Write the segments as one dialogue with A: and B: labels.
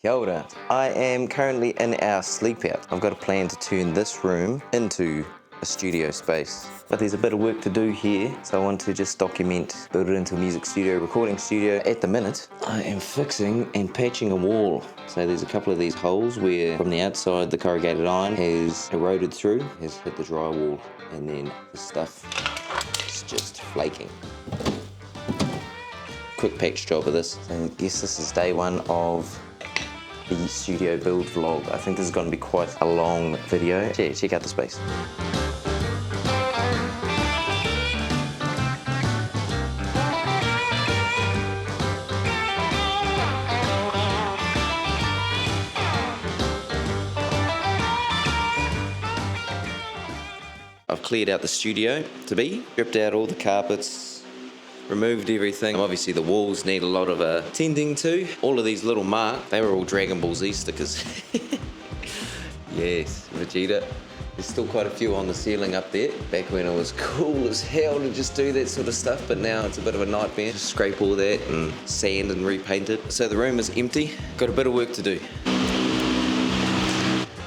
A: Kia ora. I am currently in our sleep out. I've got a plan to turn this room into a studio space. But there's a bit of work to do here, so I want to just document, build it into a music studio, recording studio. At the minute, I am fixing and patching a wall. So there's a couple of these holes where from the outside the corrugated iron has eroded through, has hit the drywall, and then the stuff is just flaking. Quick patch job of this. So I guess this is day one of the studio build vlog. I think this is going to be quite a long video. Yeah, check out the space. I've cleared out the studio to be, stripped out all the carpets, removed everything. Obviously the walls need a lot of tending to. All of these little marks, they were all Dragon Ball Z stickers. Yes, Vegeta. There's still quite a few on the ceiling up there. Back when it was cool as hell to just do that sort of stuff, but now it's a bit of a nightmare. Just scrape all that and sand and repaint it. So the room is empty. Got a bit of work to do.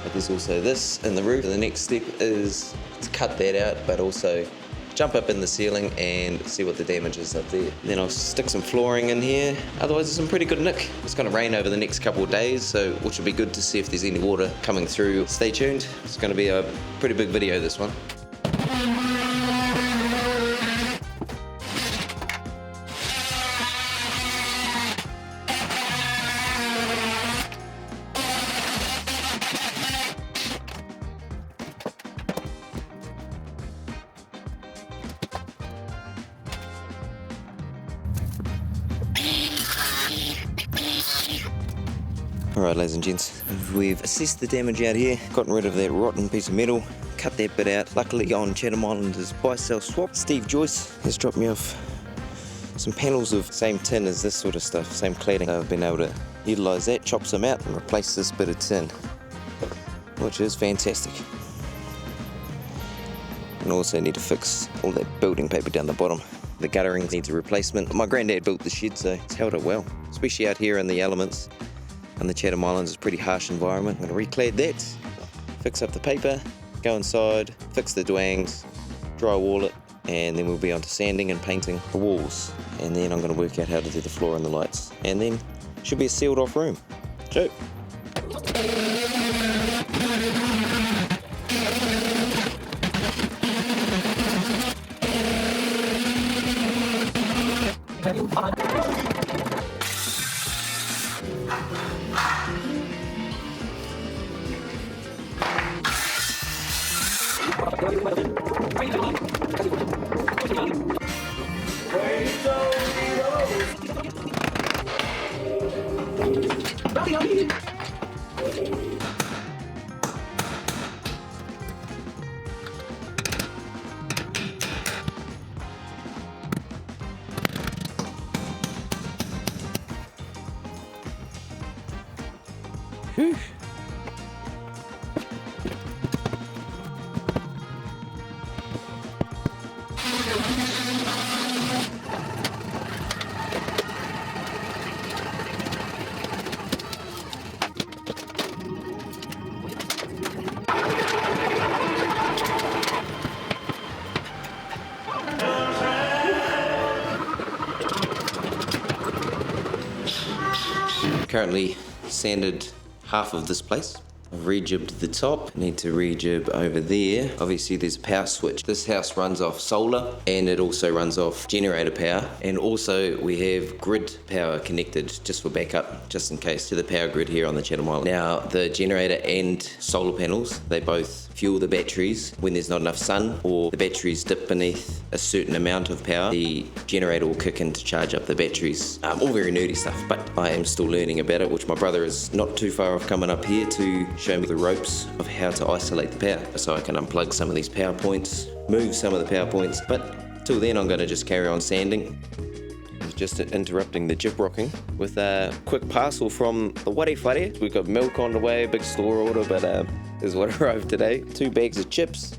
A: But there's also this in the roof. The next step is to cut that out, but also jump up in the ceiling and see what the damage is up there. Then I'll stick some flooring in here. Otherwise it's in pretty good nick. It's going to rain over the next couple of days, so which will be good to see if there's any water coming through. Stay tuned. It's going to be a pretty big video, this one. Alright, ladies and gents, we've assessed the damage out here, gotten rid of that rotten piece of metal, cut that bit out. Luckily on Chatham Islands is buy-sell swap. Steve Joyce has dropped me off some panels of same tin as this sort of stuff, same cladding. I've been able to utilise that, chop some out and replace this bit of tin, which is fantastic. And also need to fix all that building paper down the bottom. The guttering needs a replacement. My granddad built the shed, so it's held up well, especially out here in the elements. And the Chatham Islands is a pretty harsh environment. I'm going to reclad that, fix up the paper, go inside, fix the dwangs, drywall it, and then we'll be on to sanding and painting the walls. And then I'm going to work out how to do the floor and the lights. And then should be a sealed off room. Joe. Whew. Currently sanded half of this place. I've re-jibbed the top, need to re-jib over there. Obviously there's a power switch. This house runs off solar and it also runs off generator power, and also we have grid power connected just for backup, just in case, to the power grid here on the Chatham Islands. Now the generator and solar panels, they both fuel the batteries when there's not enough sun or the batteries dip beneath a certain amount of power. The generator will kick in to charge up the batteries. All very nerdy stuff, but I am still learning about it, which my brother is not too far off coming up here to show me the ropes of how to isolate the power, so I can unplug some of these power points, move some of the power points, but till then I'm going to just carry on sanding. Just interrupting the jib rocking with a quick parcel from the Wharekauri. We've got milk on the way, big store order, but this is what arrived today. 2 bags of chips,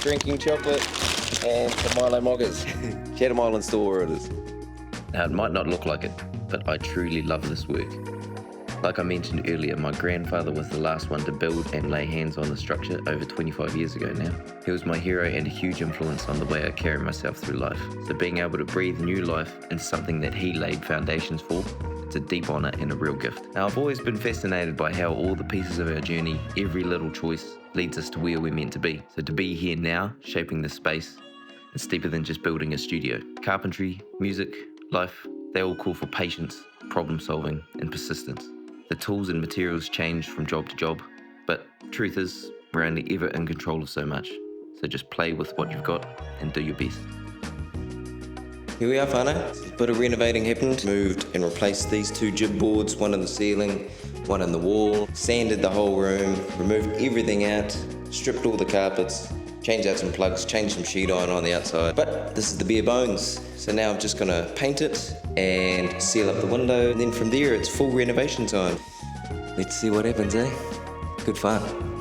A: drinking chocolate, and some Milo moggers. Chatham Islands store orders. Now it might not look like it, but I truly love this work. Like I mentioned earlier, my grandfather was the last one to build and lay hands on the structure over 25 years ago now. He was my hero and a huge influence on the way I carry myself through life. So being able to breathe new life into something that he laid foundations for, it's a deep honour and a real gift. Now, I've always been fascinated by how all the pieces of our journey, every little choice, leads us to where we're meant to be. So to be here now, shaping this space, it's deeper than just building a studio. Carpentry, music, life, they all call for patience, problem solving, and persistence. The tools and materials change from job to job, but truth is, we're only ever in control of so much. So just play with what you've got and do your best. Here we are, whānau. A bit of renovating happened. Moved and replaced these 2 jib boards, one in the ceiling, one in the wall. Sanded the whole room, removed everything out, stripped all the carpets, changed out some plugs, changed some sheet iron on the outside. But this is the bare bones. So now I'm just gonna paint it and seal up the window. And then from there, it's full renovation time. Let's see what happens, eh? Good fun.